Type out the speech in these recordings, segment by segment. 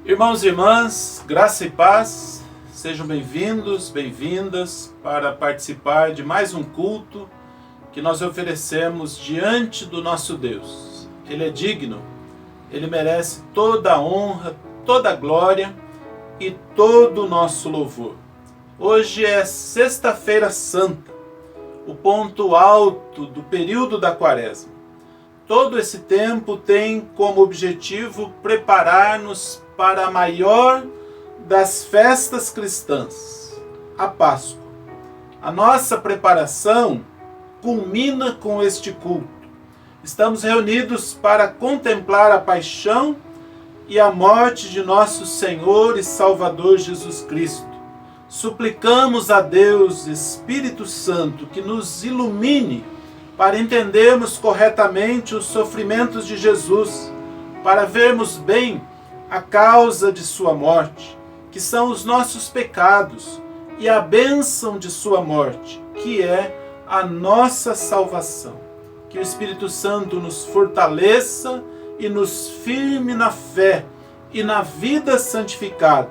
Irmãos e irmãs, graça e paz, sejam bem-vindos, bem-vindas para participar de mais um culto que nós oferecemos diante do nosso Deus. Ele é digno, Ele merece toda a honra, toda a glória e todo o nosso louvor. Hoje é Sexta-feira Santa, o ponto alto do período da Quaresma. Todo esse tempo tem como objetivo preparar-nos para a maior das festas cristãs, a Páscoa. A nossa preparação culmina com este culto. Estamos reunidos para contemplar a paixão e a morte de nosso Senhor e Salvador Jesus Cristo. Suplicamos a Deus, Espírito Santo, que nos ilumine para entendermos corretamente os sofrimentos de Jesus, para vermos bem a causa de sua morte, que são os nossos pecados, e a bênção de sua morte, que é a nossa salvação. Que o Espírito Santo nos fortaleça e nos firme na fé e na vida santificada.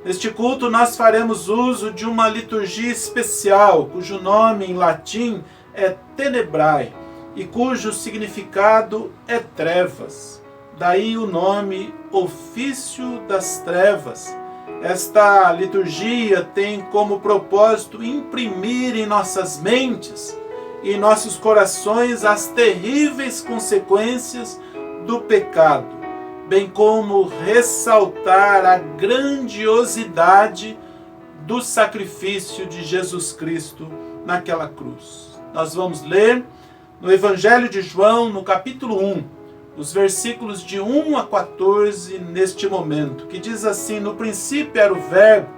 Neste culto nós faremos uso de uma liturgia especial, cujo nome em latim é Tenebrae e cujo significado é trevas. Daí o nome Ofício das Trevas. Esta liturgia tem como propósito imprimir em nossas mentes e em nossos corações as terríveis consequências do pecado, bem como ressaltar a grandiosidade do sacrifício de Jesus Cristo naquela cruz. Nós vamos ler no Evangelho de João, no capítulo 1, os versículos de 1 a 14 neste momento, que diz assim: no princípio era o Verbo,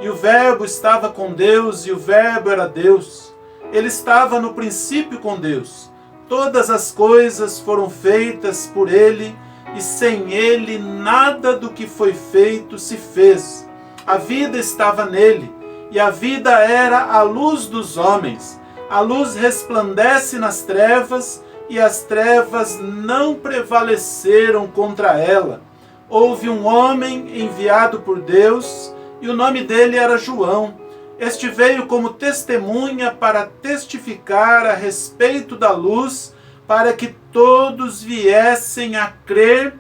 e o Verbo estava com Deus, e o Verbo era Deus. Ele estava no princípio com Deus. Todas as coisas foram feitas por ele, e sem ele nada do que foi feito se fez. A vida estava nele, e a vida era a luz dos homens. A luz resplandece nas trevas, e as trevas não prevaleceram contra ela. Houve um homem enviado por Deus, e o nome dele era João. Este veio como testemunha para testificar a respeito da luz, para que todos viessem a crer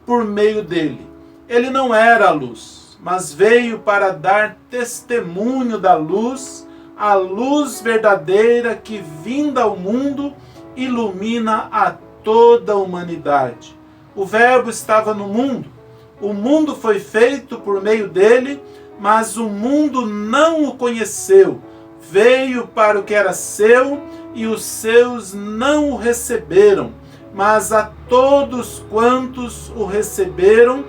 por meio dele. Ele não era a luz, mas veio para dar testemunho da luz, a luz verdadeira que, vinda ao mundo, ilumina a toda a humanidade. O Verbo estava no mundo. O mundo foi feito por meio dele, mas o mundo não o conheceu. Veio para o que era seu, e os seus não o receberam. Mas a todos quantos o receberam,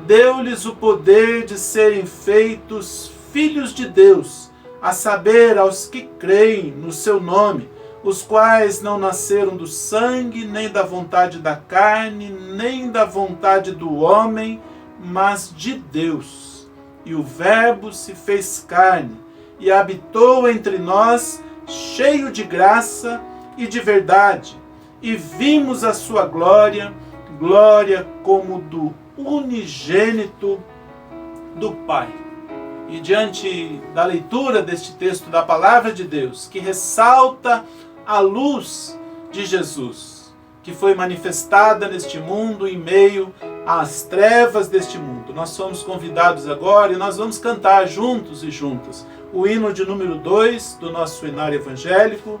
deu-lhes o poder de serem feitos filhos de Deus, a saber, aos que creem no seu nome, os quais não nasceram do sangue, nem da vontade da carne, nem da vontade do homem, mas de Deus. E o Verbo se fez carne e habitou entre nós, cheio de graça e de verdade, e vimos a sua glória, glória como do unigênito do Pai. E diante da leitura deste texto da Palavra de Deus, que ressalta a luz de Jesus, que foi manifestada neste mundo em meio às trevas deste mundo, nós somos convidados agora e nós vamos cantar juntos e juntas o hino de número 2 do nosso hinário evangélico,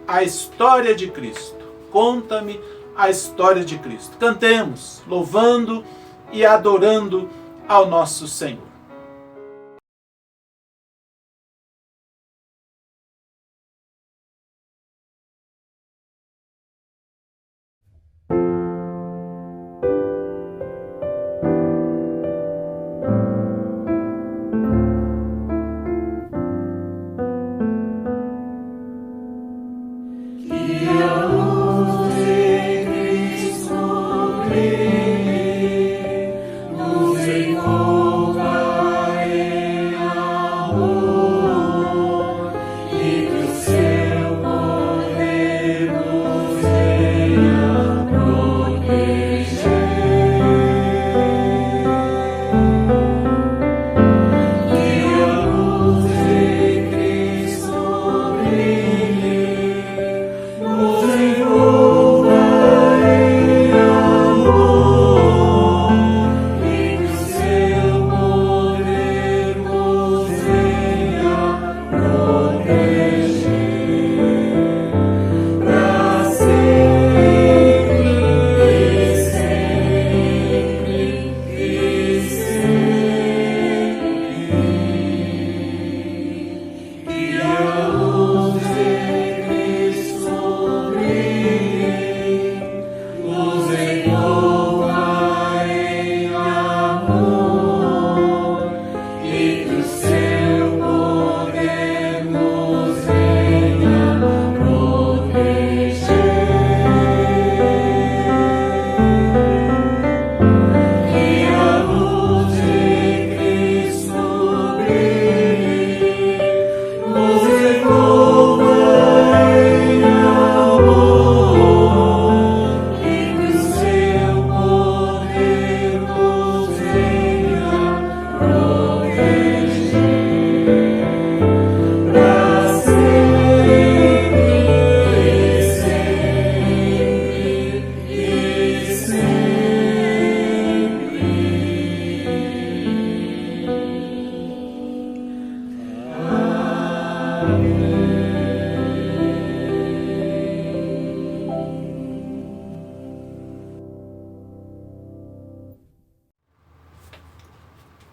A História de Cristo. Conta-me a história de Cristo. Cantemos, louvando e adorando ao nosso Senhor. Nos envolva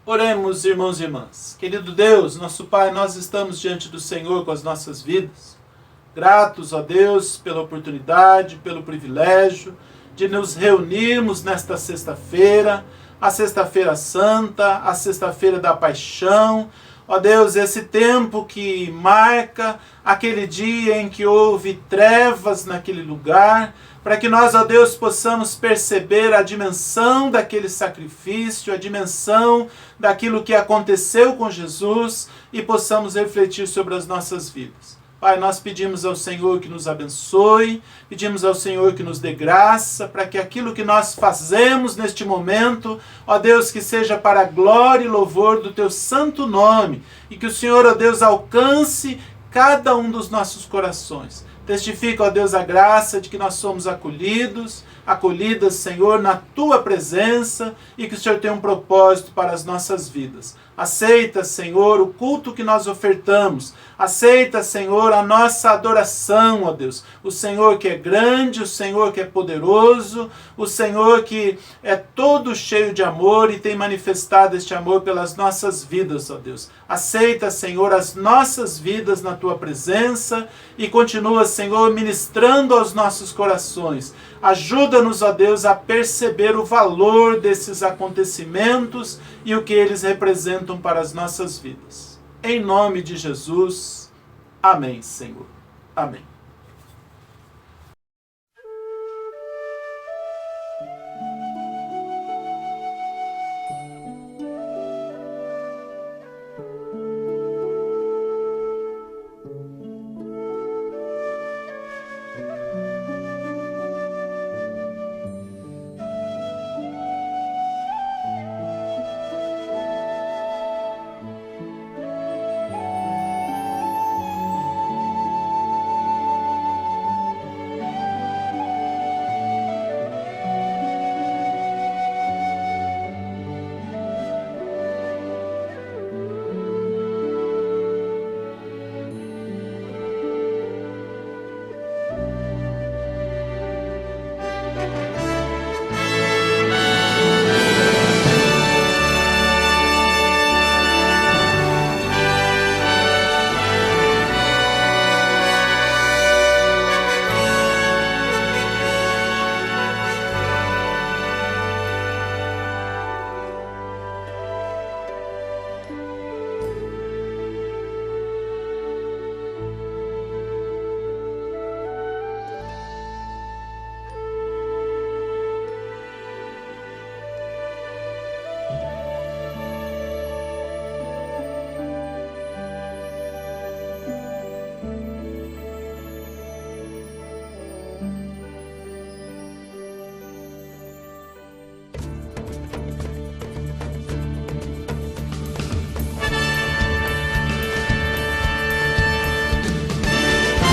Oremos, irmãos e irmãs. Querido Deus, nosso Pai, nós estamos diante do Senhor com as nossas vidas. Gratos, ó Deus, pela oportunidade, pelo privilégio de nos reunirmos nesta sexta-feira, a Sexta-feira Santa, a Sexta-feira da Paixão. Ó Deus, esse tempo que marca aquele dia em que houve trevas naquele lugar, para que nós, ó Deus, possamos perceber a dimensão daquele sacrifício, a dimensão daquilo que aconteceu com Jesus e possamos refletir sobre as nossas vidas. Pai, nós pedimos ao Senhor que nos abençoe, pedimos ao Senhor que nos dê graça, para que aquilo que nós fazemos neste momento, ó Deus, que seja para a glória e louvor do Teu santo nome, e que o Senhor, ó Deus, alcance cada um dos nossos corações. Testifica, ó Deus, a graça de que nós somos acolhidas, Senhor, na Tua presença, e que o Senhor tem um propósito para as nossas vidas. Aceita, Senhor, o culto que nós ofertamos. Aceita, Senhor, a nossa adoração, ó Deus. O Senhor que é grande, o Senhor que é poderoso, o Senhor que é todo cheio de amor e tem manifestado este amor pelas nossas vidas, ó Deus. Aceita, Senhor, as nossas vidas na Tua presença e continua, Senhor, ministrando aos nossos corações. Ajuda-nos, ó Deus, a perceber o valor desses acontecimentos e o que eles representam para as nossas vidas. Em nome de Jesus. Amém, Senhor. Amém.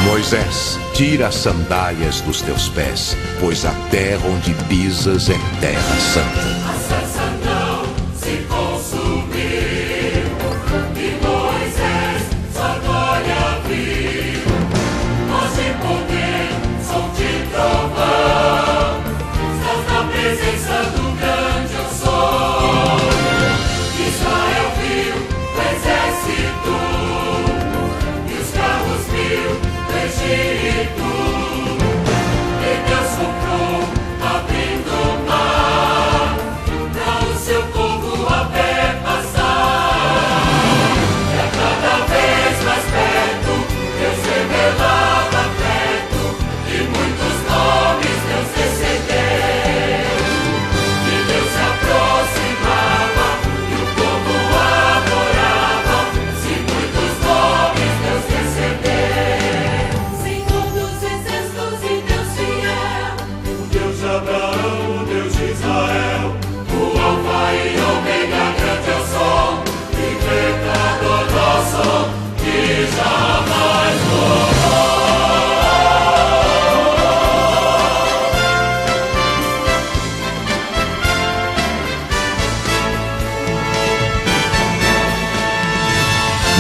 Moisés, tira as sandálias dos teus pés, pois a terra onde pisas é terra santa. A sarça não se consumiu, e Moisés sua glória viu. Voz de poder, som de trovão, estás na presença do grande eu sou. Israel viu o exército, e os carros viu do Egito, e Deus soprou, abrindo o mar, para o seu povo a pé passar. E a cada vez mais perto, Deus revelava perto, e muitos nomes Deus recebeu. E Deus se aproximava, e o povo adorava, se muitos nomes Deus recebeu. Senhor dos exércitos e Deus fiel, o Deus de Abraão, o Deus de Israel, o Alfa e Ômega, grande eu sou, libertador nosso, que jamais morreu.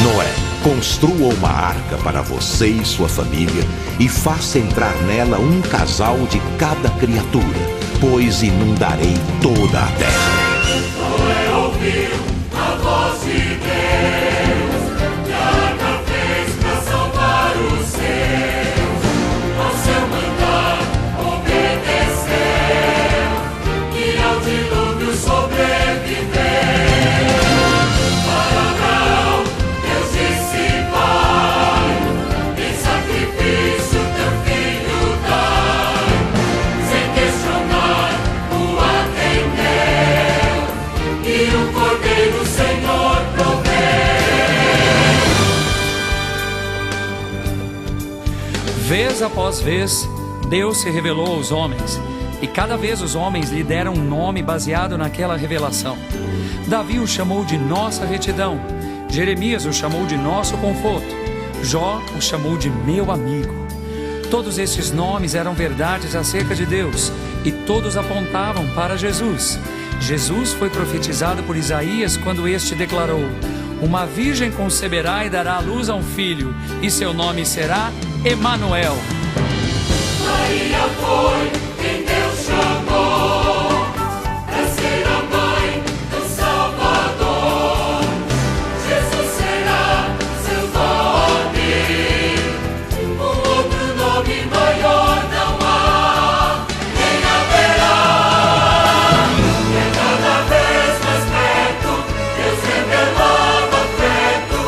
Noé, Construa uma arca para você e sua família e faça entrar nela um casal de cada criatura, pois inundarei toda a terra. Noé ouviu a voz de Deus, que a arca fez para salvar os seus. Ao seu mandar obedeceu, e ao dilúvio sobreviveu. Para Abraão, Deus disse: Pai, em sacrifício teu filho dai. Sem questionar, o atendeu, e o cordeiro o Senhor proveu. Vez após vez, Deus se revelou aos homens, e cada vez os homens lhe deram um nome baseado naquela revelação. Davi o chamou de nossa retidão, Jeremias o chamou de nosso conforto, Jó o chamou de meu amigo. Todos esses nomes eram verdades acerca de Deus, e todos apontavam para Jesus. Jesus foi profetizado por Isaías quando este declarou: uma virgem conceberá e dará à luz a um filho, e seu nome será Emanuel. Maria foi quem Deus chamou para ser a mãe do Salvador. Jesus será seu nome, um outro nome maior não há, nem haverá. E cada vez mais perto, Deus revelava afeto,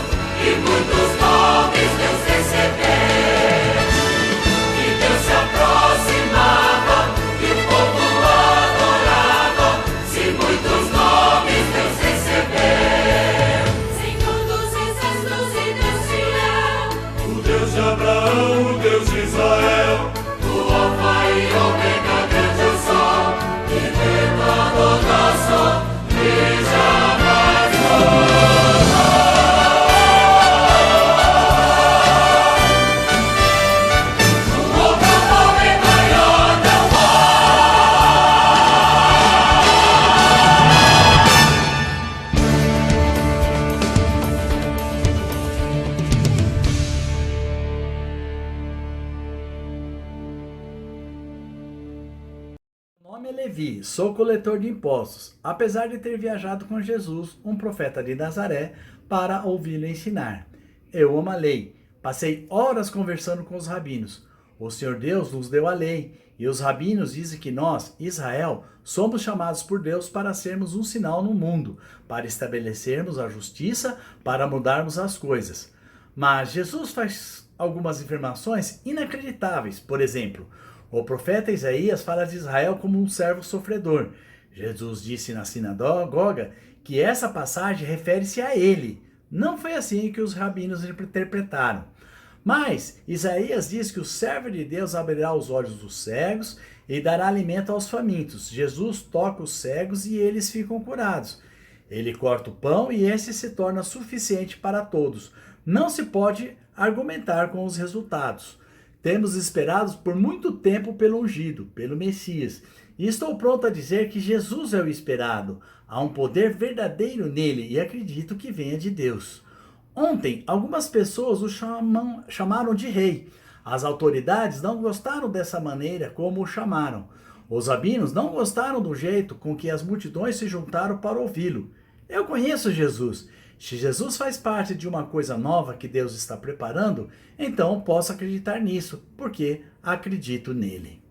e muitos nomes Deus recebeu. E Deus se aproximava, e o povo adorava, se muitos nomes Deus recebeu. Senhor dos exércitos e Deus fiel, o Deus de Abraão, o Deus de Israel, o Alfa e Ômega, grande eu sou, e Redentor nosso, e jamais outro nome maior não há. Meu nome é Levi, sou coletor de impostos, apesar de ter viajado com Jesus, um profeta de Nazaré, para ouvi-lo ensinar. Eu amo a lei, passei horas conversando com os rabinos. O Senhor Deus nos deu a lei, e os rabinos dizem que nós, Israel, somos chamados por Deus para sermos um sinal no mundo, para estabelecermos a justiça, para mudarmos as coisas. Mas Jesus faz algumas afirmações inacreditáveis. Por exemplo, o profeta Isaías fala de Israel como um servo sofredor. Jesus disse na sinagoga que essa passagem refere-se a ele. Não foi assim que os rabinos interpretaram. Mas Isaías diz que o servo de Deus abrirá os olhos dos cegos e dará alimento aos famintos. Jesus toca os cegos e eles ficam curados. Ele corta o pão e esse se torna suficiente para todos. Não se pode argumentar com os resultados. Temos esperado por muito tempo pelo ungido, pelo Messias. E estou pronto a dizer que Jesus é o esperado. Há um poder verdadeiro nele e acredito que venha de Deus. Ontem, algumas pessoas o chamaram de rei. As autoridades não gostaram dessa maneira como o chamaram. Os rabinos não gostaram do jeito com que as multidões se juntaram para ouvi-lo. Eu conheço Jesus. Se Jesus faz parte de uma coisa nova que Deus está preparando, então posso acreditar nisso, porque acredito nele.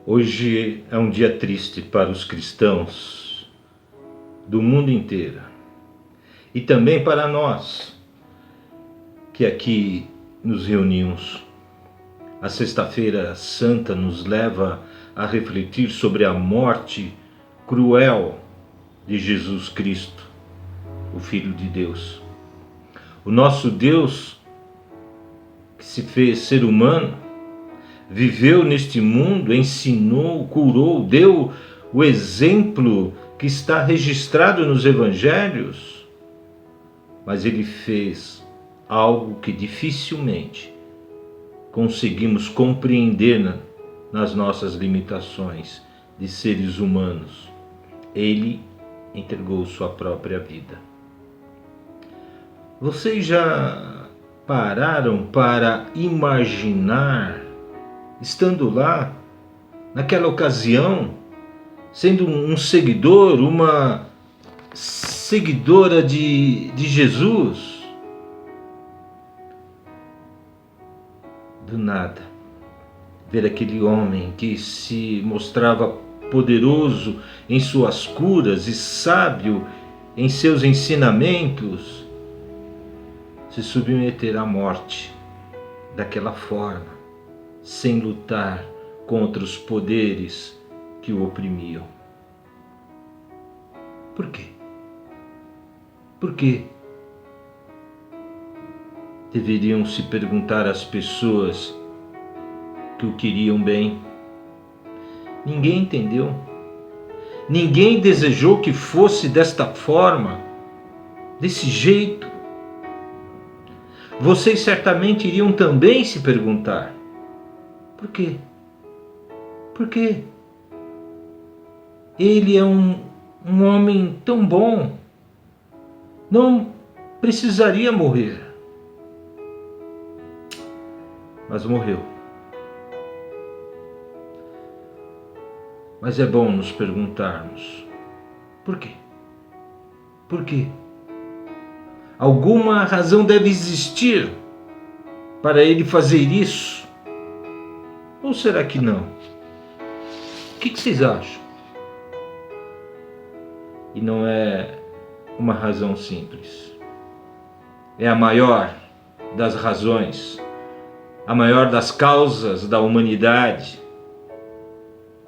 Hoje é um dia triste para os cristãos do mundo inteiro e também para nós que aqui nos reunimos. A Sexta-feira Santa nos leva a refletir sobre a morte cruel de Jesus Cristo, o Filho de Deus. O nosso Deus, que se fez ser humano, viveu neste mundo, ensinou, curou, deu o exemplo que está registrado nos evangelhos, mas ele fez algo que dificilmente conseguimos compreender nas nossas limitações de seres humanos. Ele entregou sua própria vida. Vocês já pararam para imaginar, estando lá, naquela ocasião, sendo um seguidor, uma seguidora de Jesus, do nada, ver aquele homem que se mostrava poderoso em suas curas e sábio em seus ensinamentos, se submeter à morte daquela forma, sem lutar contra os poderes que o oprimiam. Por quê? Por quê? Deveriam se perguntar às pessoas que o queriam bem. Ninguém entendeu. Ninguém desejou que fosse desta forma, desse jeito. Vocês certamente iriam também se perguntar: por quê? Por quê? Ele é um homem tão bom, não precisaria morrer. Mas morreu. Mas é bom nos perguntarmos: por quê? Por quê? Alguma razão deve existir para ele fazer isso? Ou será que não? O que vocês acham? E não é uma razão simples. É a maior das razões, a maior das causas da humanidade.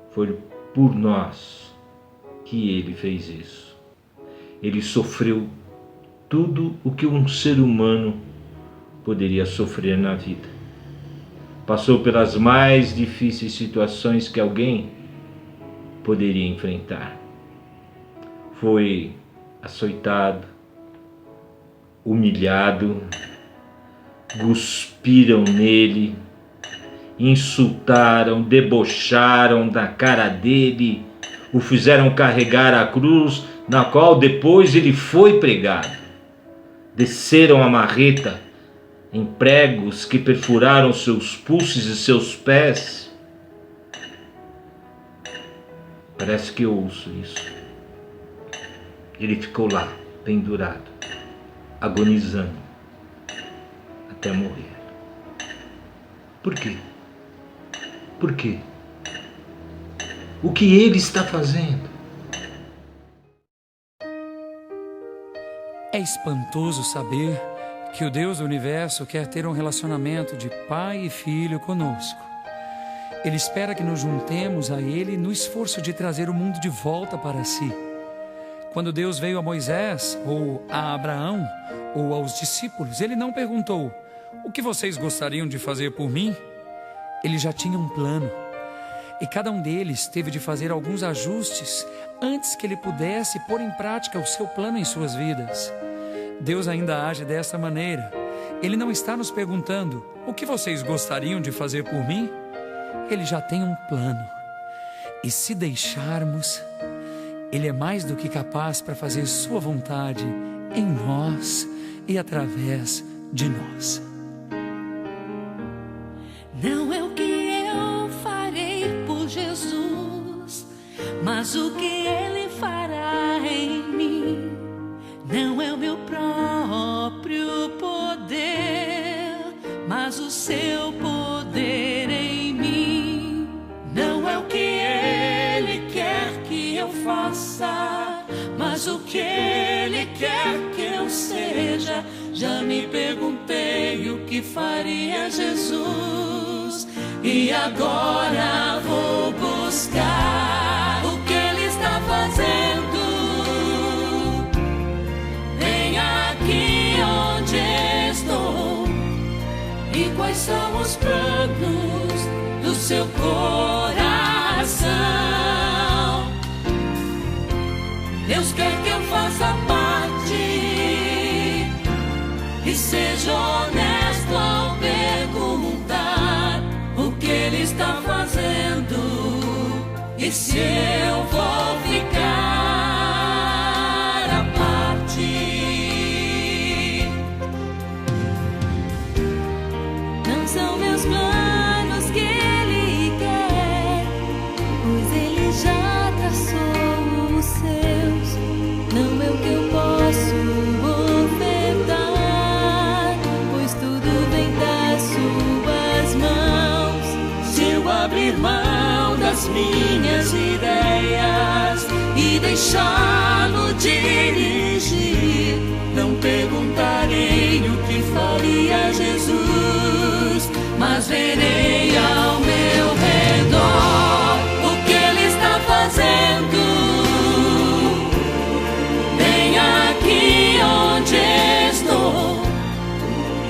Foi por nós que ele fez isso. Ele sofreu tudo o que um ser humano poderia sofrer na vida. Passou pelas mais difíceis situações que alguém poderia enfrentar. Foi açoitado, humilhado, cuspiram nele, insultaram, debocharam da cara dele, o fizeram carregar a cruz na qual depois ele foi pregado. Desceram a marreta em pregos que perfuraram seus pulsos e seus pés. Parece que eu ouço isso. Ele ficou lá, pendurado, agonizando, até morrer. Por quê? Por quê? O que ele está fazendo? É espantoso saber que o Deus do universo quer ter um relacionamento de pai e filho conosco. Ele espera que nos juntemos a Ele no esforço de trazer o mundo de volta para si. Quando Deus veio a Moisés, ou a Abraão, ou aos discípulos, Ele não perguntou: o que vocês gostariam de fazer por mim? Ele já tinha um plano. E cada um deles teve de fazer alguns ajustes antes que ele pudesse pôr em prática o seu plano em suas vidas. Deus ainda age dessa maneira. Ele não está nos perguntando: o que vocês gostariam de fazer por mim? Ele já tem um plano. E se deixarmos, Ele é mais do que capaz para fazer sua vontade em nós e através de nós. Não é o que eu farei por Jesus, mas o que Ele fará em mim. Não é o meu próprio poder, mas o seu poder em mim. Não é o que faça, mas o que Ele quer que eu seja. Já me perguntei o que faria Jesus, e agora vou buscar o que Ele está fazendo. Vem aqui onde estou, e quais são os planos do seu coração. Deus quer que eu faça parte e seja honesto ao perguntar o que Ele está fazendo e se eu vou ficar à parte. Não são meus planos que Ele quer, pois Ele já traçou os seus. Não é o que eu posso ofertar, pois tudo vem das suas mãos. Se eu abrir mão das minhas ideias e deixá-lo dirigir, não perguntarei o que faria Jesus, mas verei ao meu redor o que Ele está fazendo. Bem aqui onde estou,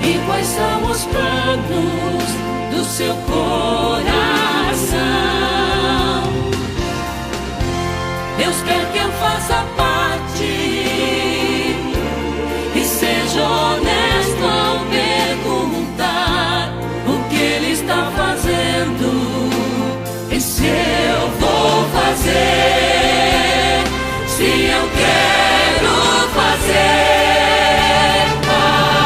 e quais são os planos do seu coração. Deus quer que eu faça parte e seja honesto ao perguntar o que Ele está fazendo e se eu vou fazer, se eu quero fazer parte.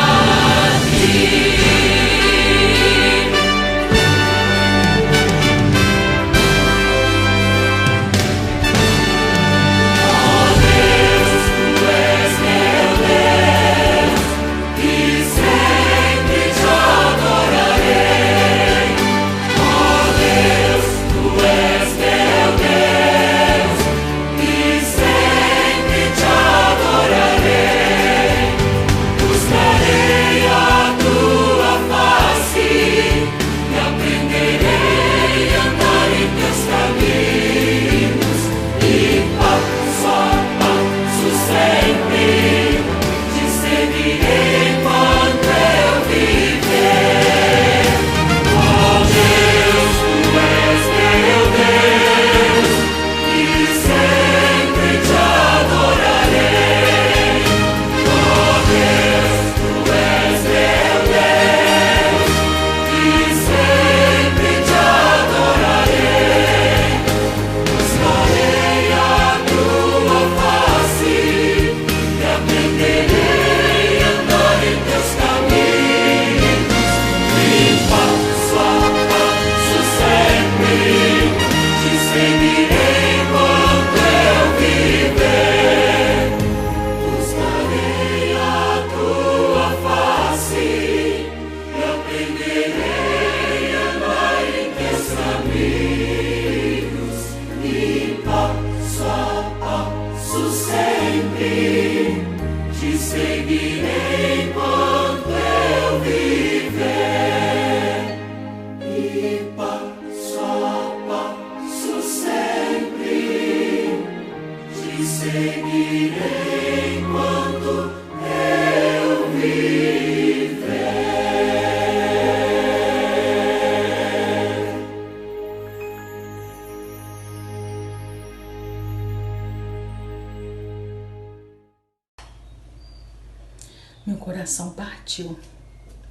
Meu coração partiu.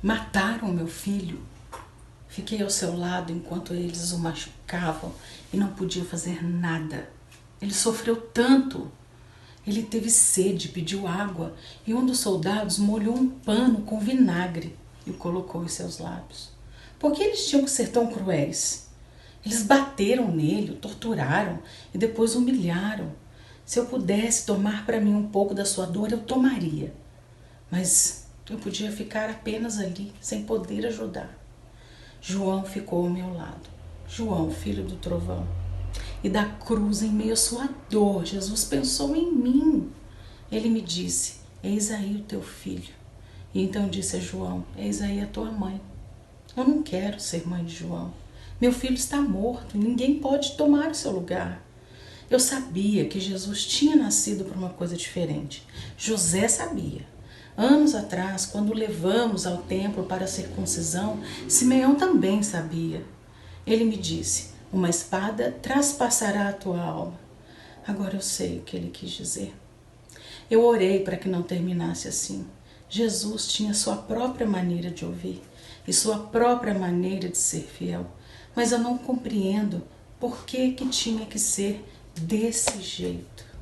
Mataram meu filho. Fiquei ao seu lado enquanto eles o machucavam e não podia fazer nada. Ele sofreu tanto. Ele teve sede, pediu água, e um dos soldados molhou um pano com vinagre e o colocou em seus lábios. Por que eles tinham que ser tão cruéis? Eles bateram nele, o torturaram e depois humilharam. Se eu pudesse tomar para mim um pouco da sua dor, eu tomaria. Mas eu podia ficar apenas ali, sem poder ajudar. João ficou ao meu lado. João, filho do trovão. E da cruz, em meio à sua dor, Jesus pensou em mim. Ele me disse: eis aí o teu filho. E então disse a João: eis aí a tua mãe. Eu não quero ser mãe de João. Meu filho está morto e ninguém pode tomar o seu lugar. Eu sabia que Jesus tinha nascido por uma coisa diferente. José sabia. Anos atrás, quando o levamos ao templo para a circuncisão, Simeão também sabia. Ele me disse: uma espada traspassará a tua alma. Agora eu sei o que ele quis dizer. Eu orei para que não terminasse assim. Jesus tinha sua própria maneira de ouvir e sua própria maneira de ser fiel. Mas eu não compreendo por que tinha que ser desse jeito.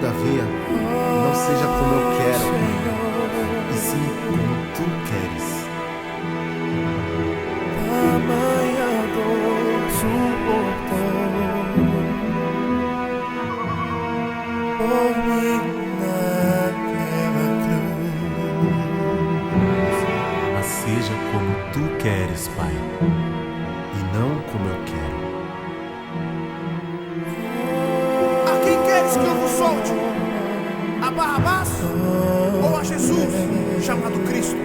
Todavia, não seja como eu quero, e sim como tu queres. Tamanha dor suportou por mim naquela cruz. Mas seja como tu queres, Pai, e não como eu quero. A quem queres que eu vos solte? A Barrabás ou a Jesus, chamado Cristo?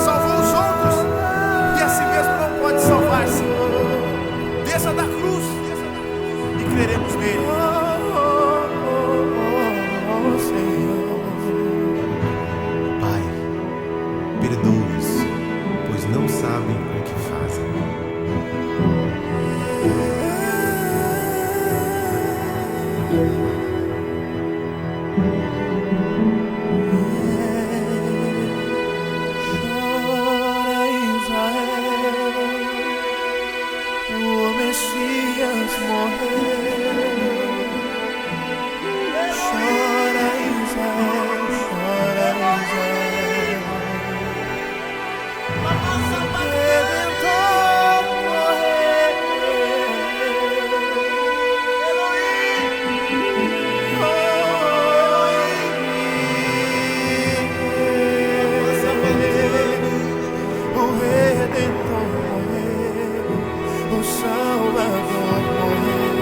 Salvou os outros e a si mesmo não pode salvar-se. Desça da cruz e creremos nele. Pai, perdoa-os, pois não sabem o que fazem. Chora, Israel, o Messias morreu. Chora, Israel, chora, Israel. Redentor morreu. O Redentor morreu, o Salvador morreu.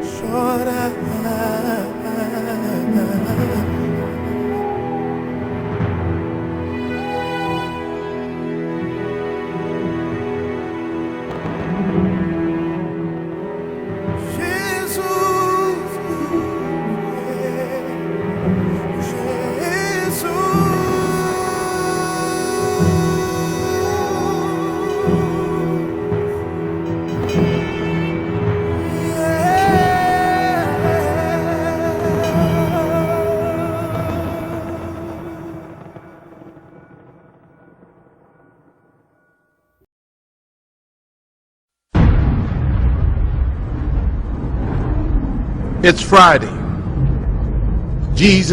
Chora. It's Friday. Jesus